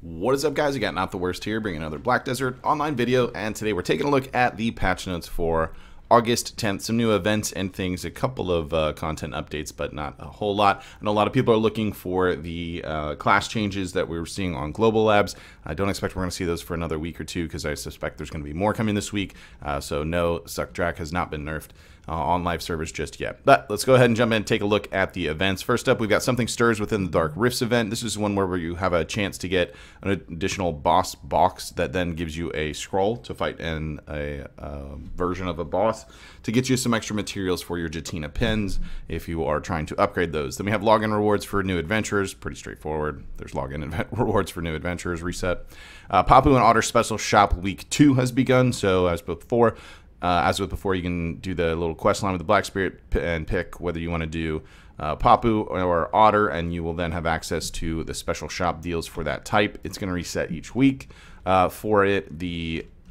What is up, guys? I got NotTheWorst here, bringing another Black Desert online video, and today we're taking a look at the patch notes for August 10th. Some new events and things, a couple of content updates, but not a whole lot. I know a lot of people are looking for the class changes that we were seeing on Global Labs. I don't expect we're going to see those for another week or two, because I suspect there's going to be more coming this week. So no, Suckdrack has not been nerfed on live servers just yet. But let's go ahead and jump in and take a look at the events. First up, we've got Something Stirs within the Dark Rifts event. This is one where you have a chance to get an additional boss box that then gives you a scroll to fight in a version of a boss to get you some extra materials for your Jatina pins if you are trying to upgrade those. Then we have login rewards for new adventurers. Pretty straightforward. There's login rewards for new adventurers reset. Papu and Otter Special Shop Week 2 has begun. So as before, you can do the little quest line with the Black Spirit and pick whether you want to do Papu or Otter, and you will then have access to the special shop deals for that type. It's going to reset each week. For it,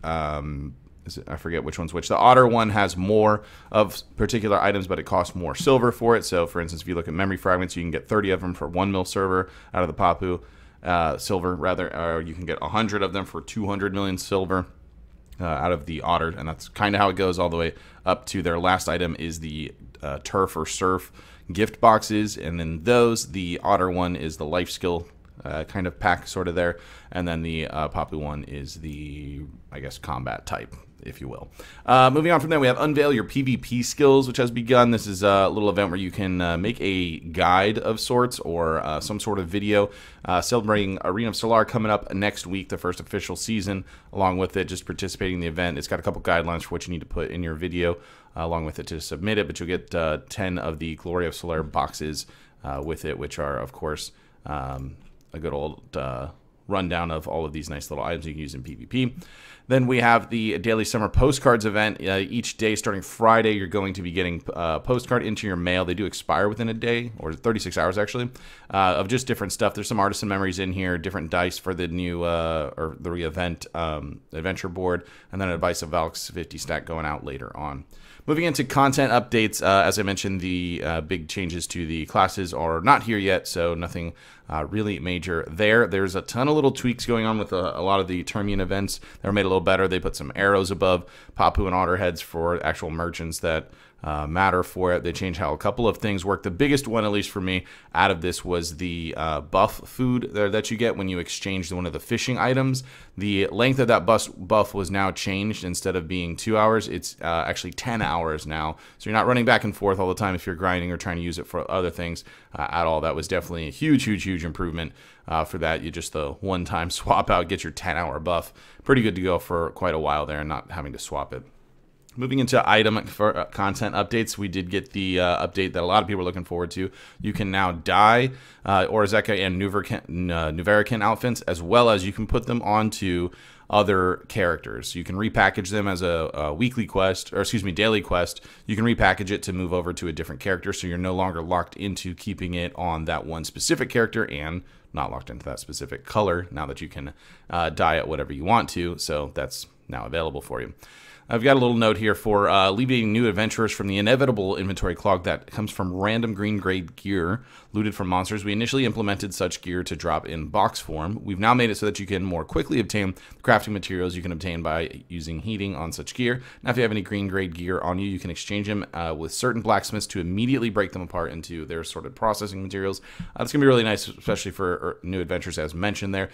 I forget which one's which. The Otter one has more of particular items, but it costs more silver for it. So, for instance, if you look at memory fragments, you can get 30 of them for 1 mil silver out of the Papu silver, rather, or you can get 100 of them for 200 million silver. Out of the Otter, and that's kind of how it goes all the way up to their last item is the Turf or Surf gift boxes, and then the Otter one is the life skill kind of pack sort of there, and then the Papu one is the, I guess, combat type, if you will. Moving on from there, we have Unveil Your PvP Skills, which has begun. This is a little event where you can make a guide of sorts or some sort of video celebrating Arena of Solar coming up next week, the first official season. Along with it, just participating in the event. It's got a couple guidelines for what you need to put in your video along with it to submit it, but you'll get 10 of the Glory of Solar boxes with it, which are, of course, a good old rundown of all of these nice little items you can use in PvP. Then we have the Daily Summer Postcards event. Each day, starting Friday, you're going to be getting a postcard into your mail. They do expire within a day, or 36 hours actually, of just different stuff. There's some artisan memories in here, different dice for the new, or the re-event adventure board, and then a Vice of Valk's 50 stack going out later on. Moving into content updates, as I mentioned, the big changes to the classes are not here yet, so nothing really major there. There's a ton of little tweaks going on with a lot of the Termian events that were made a little better. They put some arrows above Papu and Otter heads for actual merchants that matter for it. They changed how a couple of things work. The biggest one, at least for me, out of this was the buff food that you get when you exchange one of the fishing items. The length of that buff was now changed. Instead of being 2 hours, it's actually 10 hours now. So you're not running back and forth all the time if you're grinding or trying to use it for other things at all. That was definitely a huge improvement for that. You just the one-time swap out, get your 10-hour buff. Pretty good to go for quite a while there and not having to swap it. Moving into item for content updates, we did get the update that a lot of people are looking forward to. You can now dye Orzeca and Nouver outfits, as well as you can put them onto other characters. You can repackage them as a weekly quest, or excuse me, daily quest. You can repackage it to move over to a different character, so you're no longer locked into keeping it on that one specific character and not locked into that specific color now that you can dye it whatever you want to. So that's now available for you. I've got a little note here for alleviating new adventurers from the inevitable inventory clog that comes from random green grade gear looted from monsters. We initially implemented such gear to drop in box form. We've now made it so that you can more quickly obtain the crafting materials you can obtain by using heating on such gear. Now, if you have any green grade gear on you, you can exchange them with certain blacksmiths to immediately break them apart into their sorted processing materials. That's going to be really nice, especially for new adventures, as mentioned there.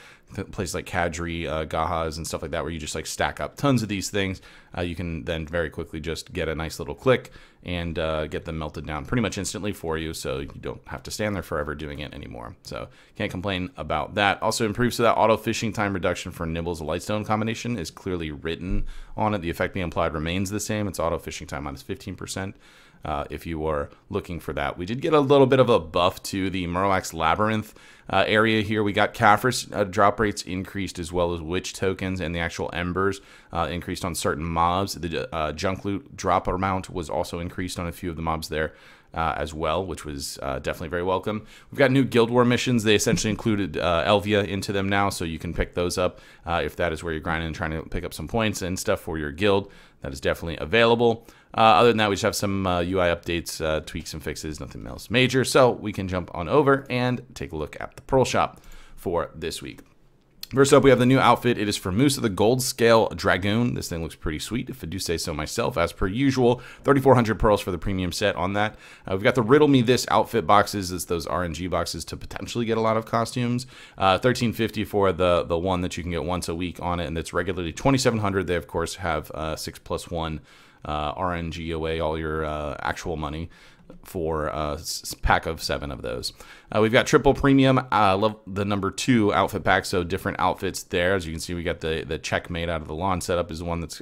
Places like Kadri, Gahas, and stuff like that, where you just like stack up tons of these things. You can then very quickly just get a nice little click and get them melted down pretty much instantly for you, so you don't have to stand there forever doing it anymore. So can't complain about that. Also improves so that auto fishing time reduction for Nibbles Lightstone combination is clearly written on it. The effect being applied remains the same. It's auto fishing time minus 15%. If you are looking for that. We did get a little bit of a buff to the Murlocs Labyrinth area here. We got Kaffir's drop rates increased, as well as Witch tokens, and the actual Embers increased on certain mobs. The junk loot drop amount was also increased on a few of the mobs there as well, which was definitely very welcome. We've got new Guild War missions. They essentially included Elvia into them now, so you can pick those up if that is where you're grinding and trying to pick up some points and stuff for your guild. That is definitely available. Other than that, we just have some UI updates, tweaks and fixes, nothing else major. So we can jump on over and take a look at the Pearl Shop for this week. First up, we have the new outfit. It is for Moose of the Gold Scale Dragoon. This thing looks pretty sweet, if I do say so myself. As per usual, 3,400 pearls for the premium set on that. We've got the Riddle Me This outfit boxes. It's those RNG boxes to potentially get a lot of costumes. 1,350 for the one that you can get once a week on it, and it's regularly 2,700. They, of course, have 6+1 RNG away all your actual money for a pack of 7 of those. We've got triple premium, the number 2 outfit pack, so different outfits there. As you can see, we got the checkmate out of the lawn setup is the one that's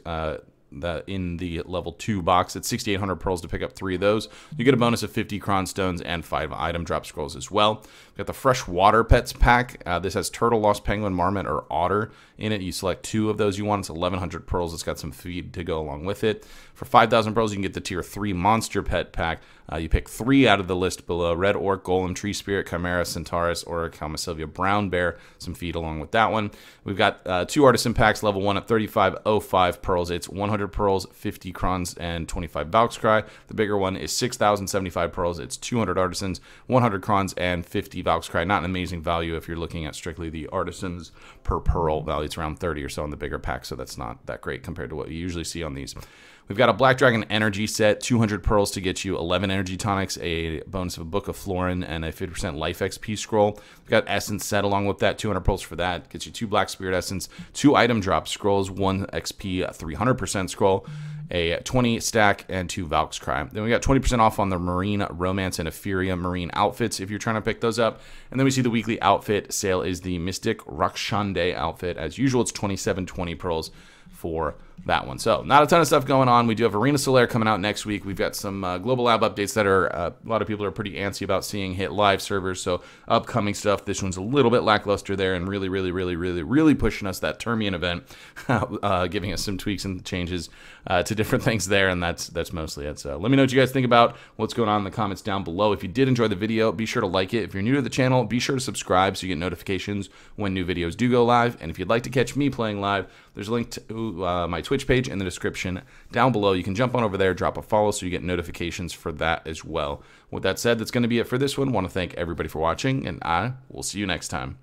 in the level 2 box. It's 6,800 pearls to pick up 3 of those. You get a bonus of 50 cron stones and 5 item drop scrolls as well. We've got the freshwater pets pack. This has turtle, lost penguin, marmot, or otter in it. You select 2 of those you want. It's 1,100 pearls. It's got some feed to go along with it. For 5,000 pearls, you can get the tier 3 monster pet pack. You pick 3 out of the list below: red orc, golem, tree spirit, chimera, centaurus, or Calmasilvia brown bear. Some feed along with that one. We've got 2 artisan packs, level 1 at 3,505 pearls. It's 100 pearls, 50 crons, and 25 Valkskry. The bigger one is 6,075 pearls. It's 200 artisans, 100 crons, and 50 Valkskry. Not an amazing value if you're looking at strictly the artisans per pearl value. It's around 30 or so in the bigger pack, so that's not that great compared to what you usually see on these. We've got a Black Dragon energy set, 200 pearls to get you 11 energy tonics, a bonus of a Book of Florin, and a 50% life XP scroll. We've got essence set along with that, 200 pearls for that. Gets you 2 Black Spirit essence, 2 item drop scrolls, 1 XP 300% scroll, a 20 stack, and 2 Valkskry. Then we got 20% off on the Marine Romance and Etheria Marine outfits if you're trying to pick those up. And then we see the weekly outfit sale is the Mystic Rakshande outfit. As usual, it's 2720 pearls for that one. So not a ton of stuff going on. We do have Arena Solaire coming out next week. We've got some global lab updates that are a lot of people are pretty antsy about seeing hit live servers. So upcoming stuff. This one's a little bit lackluster there, and really pushing us that Termian event, giving us some tweaks and changes to different things there, and that's mostly it. So let me know what you guys think about what's going on in the comments down below. If you did enjoy the video, be sure to like it. If you're new to the channel, be sure to subscribe so you get notifications when new videos do go live. And if you'd like to catch me playing live, there's a link to my Twitch page in the description down below. You can jump on over there, drop a follow so you get notifications for that as well. With that said, that's going to be it for this one. I want to thank everybody for watching, and I will see you next time.